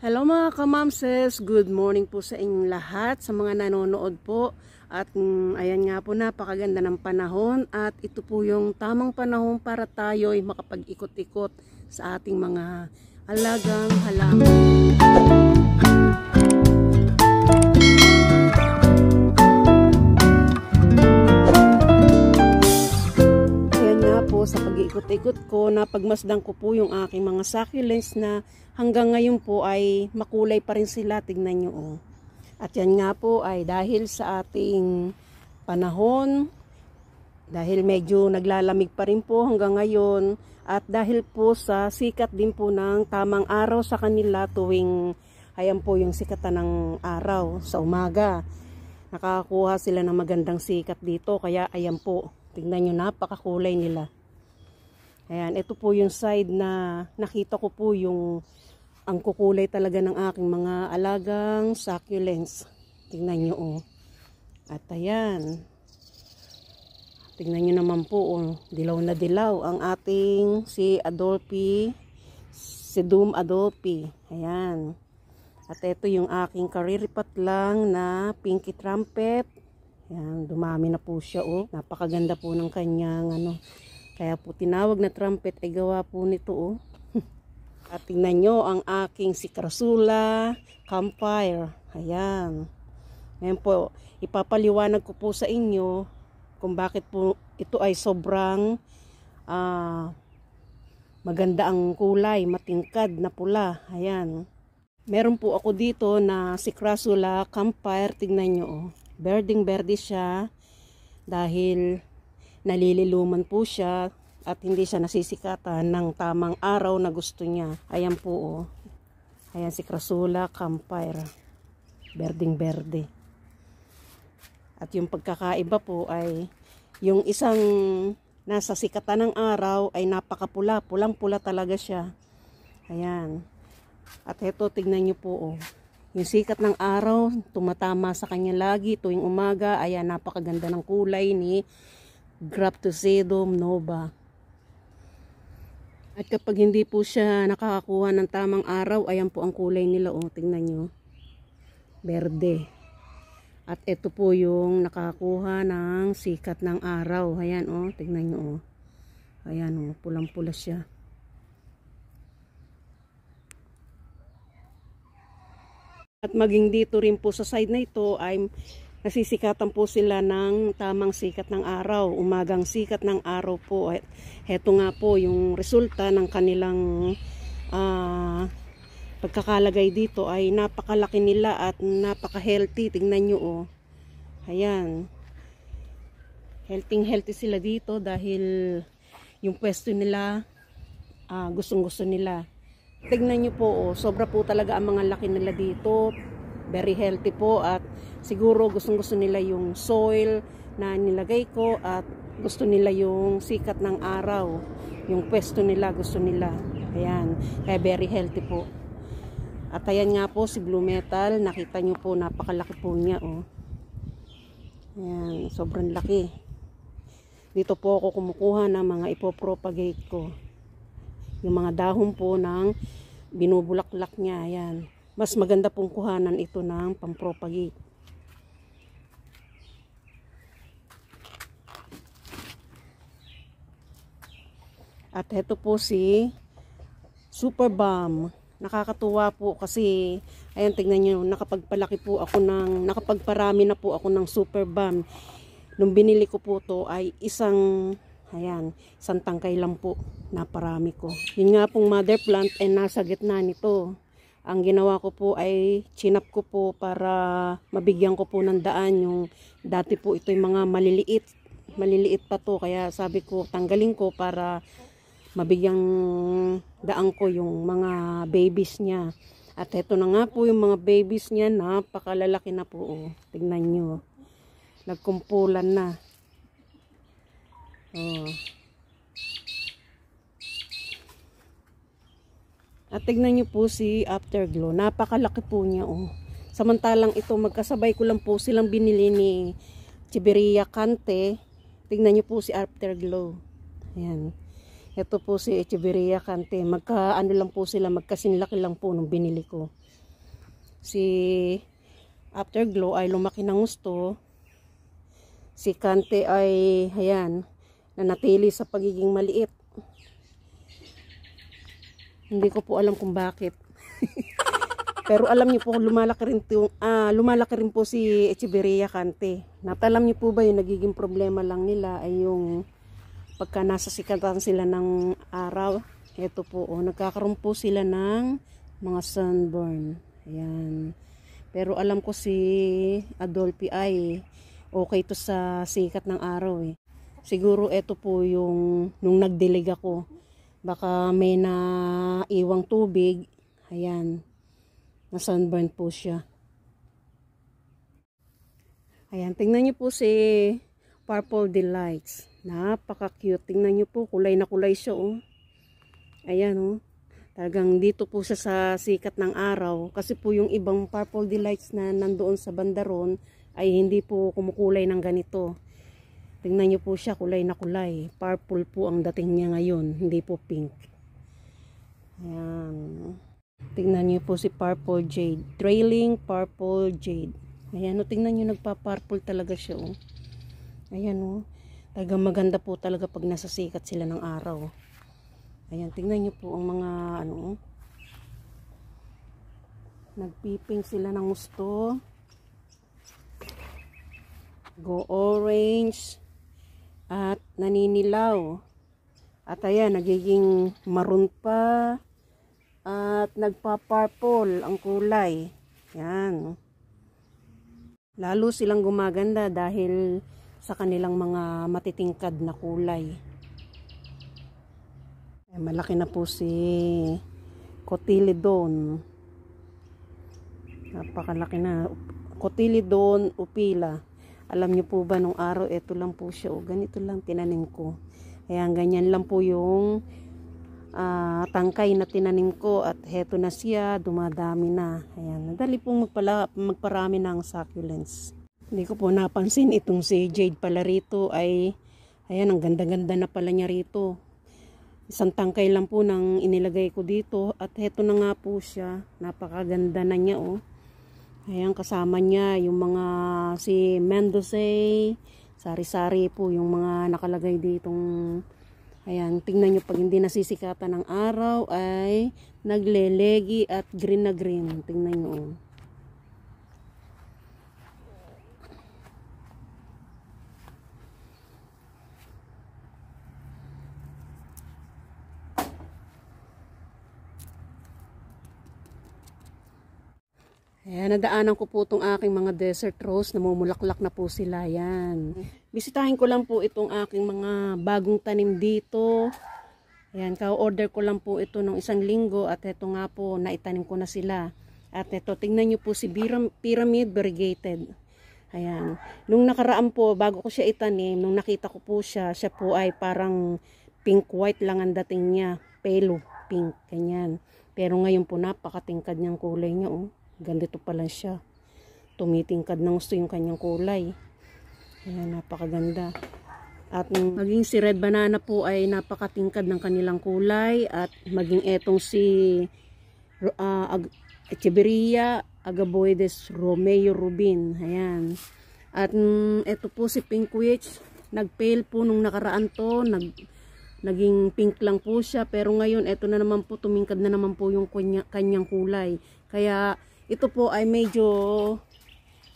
Hello mga kamamses, good morning po sa inyong lahat, sa mga nanonood po. At ayan nga po, napakaganda ng panahon at ito po yung tamang panahon para tayo ay makapag-ikot-ikot sa ating mga alagang halaman. Sa pag-iikot-ikot ko, napagmasdan ko po yung aking mga succulents na hanggang ngayon po ay makulay pa rin sila. Tignan nyo oh. At yan nga po ay dahil sa ating panahon, dahil medyo naglalamig pa rin po hanggang ngayon, at dahil po sa sikat din po ng tamang araw sa kanila tuwing ayan po yung sikatan ng araw sa umaga. Nakakakuha sila ng magandang sikat dito, kaya ayan po, tignan nyo, napakakulay nila. Ayan, ito po yung side na nakita ko po yung ang kukulay talaga ng aking mga alagang succulents. Tingnan nyo oh. At ayan. Tingnan nyo naman po oh. Dilaw na dilaw ang ating si Adolphi, si Doom Adolphi. Ayan. At ito yung aking kariripat lang na pinky trumpet. Ayan, dumami na po siya oh. Napakaganda po ng kanyang ano. Kaya po tinawag na trumpet ay gawa po nito oh. At tingnan nyo ang aking si Crassula Campfire. Ayan. Ngayon po, ipapaliwanag ko po sa inyo kung bakit po ito ay sobrang maganda ang kulay, matingkad na pula. Ayan. Meron po ako dito na si Crassula Campfire. Tingnan nyo oh. Berding-berde siya dahil nalililuman po siya at hindi siya nasisikatan ng tamang araw na gusto niya. Ayan po oh. Ayan si Crassula Campfire. Berding berde. At yung pagkakaiba po ay yung isang nasa sikatan ng araw ay napakapula. Pulang-pula talaga siya. Ayan. At ito tignan nyo po oh. Yung sikat ng araw tumatama sa kanya lagi tuwing umaga. Ayan, napakaganda ng kulay ni Graptocedum nova. At kapag hindi po siya nakakakuha ng tamang araw, ayan po ang kulay nila oh, tingnan nyo. Berde. At ito po yung nakakakuha ng sikat ng araw. Ayan oh, tingnan nyo oh. Ayan oh, pulang-pula siya. At maging dito rin po sa side na ito ay nasisikatan po sila ng tamang sikat ng araw, umagang sikat ng araw po. Heto nga po yung resulta ng kanilang pagkakalagay dito ay napakalaki nila at napaka-healthy. Tingnan nyo oh. Ayan. Healthy sila dito dahil yung pwesto nila gustong-gusto nila. Tingnan nyo po oh, sobra po talaga ang mga laki nila dito. Very healthy po at siguro gustong-gusto nila yung soil na nilagay ko at gusto nila yung sikat ng araw. Yung pwesto nila gusto nila. Ayan, kaya very healthy po. At ayan nga po si Blue Metal, nakita nyo po napakalaki po niya oh. Ayan, sobrang laki. Dito po ako kumukuha ng mga ipopropagate ko. Yung mga dahon po ng binubulaklak niya, ayan. Mas maganda pong kuhanan ito ng pampropagate. At ito po si Super Bomb. Nakakatuwa po kasi, ayan tignan nyo, nakapagpalaki po ako ng, nakapagparami na po ako ng Super Bomb. Nung binili ko po to ay isang tangkay lang po, naparami ko. Yun nga pong mother plant ay nasa gitna nito. Ang ginawa ko po ay chinap ko po para mabigyan ko po ng daan yung dati po ito yung mga maliliit pa to, kaya sabi ko tanggalin ko para mabigyang daan ko yung mga babies niya. At ito na nga po yung mga babies niya, napakalalaki na po oh. Tignan nyo, nagkumpulan na oh. At tignan nyo po si Afterglow. Napakalaki po niya oh. Samantalang ito magkasabay ko lang po silang binili ni Chiberia Cante. Tignan nyo po si Afterglow. Ayan. Ito po si Echeverria Cante. Ano lang po sila, magkasinlaki lang po nung binili ko. Si Afterglow ay lumaki ng gusto. Si Cante ay, ayan, nanatili sa pagiging maliit. Hindi ko po alam kung bakit. Pero alam niyo po, lumalaki rin po si Echeverria Cante. Alam niyo po ba yung nagiging problema lang nila ay yung pagka nasa sikatan sila ng araw. Ito po, nagkakaroon po sila ng mga sunburn. Ayan. Pero alam ko si Adolphe ay okay to sa sikat ng araw eh. Siguro ito po yung nung nagdilig ako. Baka may naiwang tubig. Ayan. Na sunburn po siya. Ayan. Tingnan niyo po si Purple Delights. Napaka-cute. Tingnan niyo po. Kulay na kulay siya oh. Ayan oh. Talagang dito po siya sa sikat ng araw. Kasi po yung ibang Purple Delights na nandoon sa bandaron ay hindi po kumukulay ng ganito. Tingnan niyo po siya, kulay na kulay. Purple po ang dating niya ngayon, hindi po pink. Ayan. Tingnan niyo po si Purple Jade. Trailing Purple Jade. Ayan, o, tingnan niyo, nagpa-purple talaga siya. Oh. Ayan, o. Talagang maganda po talaga pag nasa sikat sila ng araw. Ayan, tingnan niyo po ang mga, ano, nagpiping sila ng gusto. Go orange. At naninilaw. At ayan, nagiging maroon pa. At nagpa-purple ang kulay. Yan. Lalo silang gumaganda dahil sa kanilang mga matitingkad na kulay. Ay, malaki na po si Cotyledon. Napakalaki na. Cotyledon upila. Alam niyo po ba nung araw, ito lang po siya. O, ganito lang tinanim ko. Ayan, ganyan lang po yung tangkay na tinanim ko. At heto na siya, dumadami na. Ayan, nadali pong magparami ng succulents. Hindi ko po napansin itong si Jade pala rito ay, ayan, ang ganda-ganda na pala niya rito. Isang tangkay lang po nang inilagay ko dito. At heto na nga po siya. Napakaganda na niya, oh. Ayan, kasama niya yung mga si Mendoza, sari-sari po yung mga nakalagay ditong, ayan, tingnan nyo pag hindi nasisikatan ng araw ay naglelegi at green na green. Tingnan nyo. Ayan, nadaanan ko po itong aking mga desert rose. Namumulaklak na po sila. Ayan. Bisitahin ko lang po itong aking mga bagong tanim dito. Ayan, ka-order ko lang po ito ng 1 linggo. At ito nga po, naitanim ko na sila. At ito, tingnan nyo po si Pyramid Variegated. Ayan. Nung nakaraan po, bago ko siya itanim, nung nakita ko po siya, siya po ay parang pink-white lang ang dating niya. Pale pink, ganyan. Pero ngayon po, napakatingkad niyang kulay niya, oh. Ganito pala siya. Tumitingkad ng gusto yung kanyang kulay. Ayan, napakaganda. At maging si Red Banana po ay napakatingkad ng kanilang kulay. At maging etong si Echeverria Agaboides Romeo Rubin. Ayan. At eto po si Pink Witch. Nag-pale po nung nakaraan to. Naging pink lang po siya. Pero ngayon, eto na naman po, tumingkad na naman po yung kanyang kulay. Kaya ito po ay medyo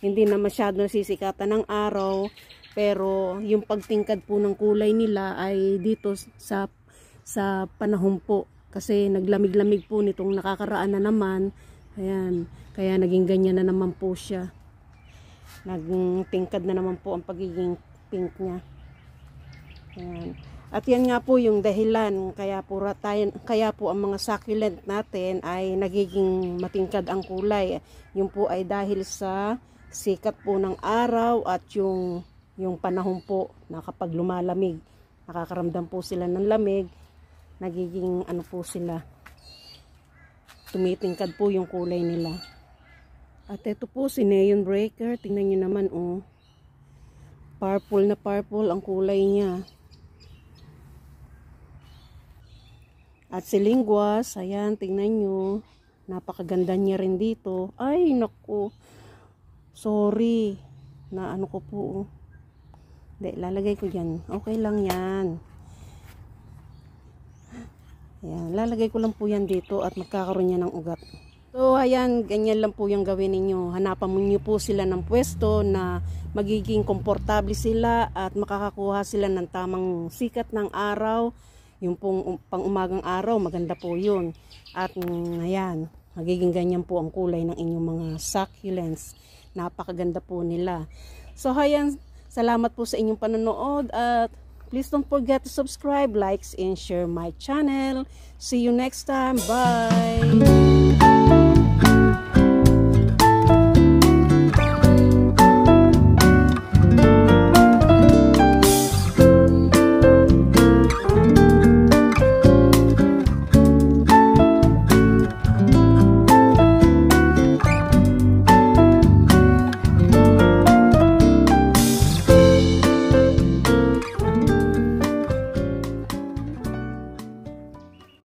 hindi na masyado nasisikatan ng araw, pero yung pagtingkad po ng kulay nila ay dito sa panahon po, kasi naglamig-lamig po nitong nakakaraan na naman. Ayan, kaya naging ganyan na naman po siya, nagtingkad na naman po ang pagiging pink niya. Ayan. At yan nga po yung dahilan kaya po ang mga succulent natin ay nagiging matingkad ang kulay. Yung po ay dahil sa sikat po ng araw at yung panahon po na kapag lumalamig, nakakaramdam po sila ng lamig, nagiging ano po sila, tumitingkad po yung kulay nila. At ito po si Neon Breaker, tingnan nyo naman, oh. Purple na purple ang kulay niya. At si linguas, ayan, tingnan nyo. Napakaganda niya rin dito. Ay, naku. Sorry. Na ano ko po. Hindi, lalagay ko dyan. Okay lang yan. Ayan, lalagay ko lang po yan dito at magkakaroon yan ng ugat. So, ayan, ganyan lang po yung gawin ninyo. Hanapan mo nyo po sila ng pwesto na magiging komportable sila at makakakuha sila ng tamang sikat ng araw. Yung pong pang-umagang araw, maganda po yun. At ayan, magiging ganyan po ang kulay ng inyong mga succulents. Napakaganda po nila. So, ayan, salamat po sa inyong panonood at please don't forget to subscribe, likes, and share my channel. See you next time. Bye!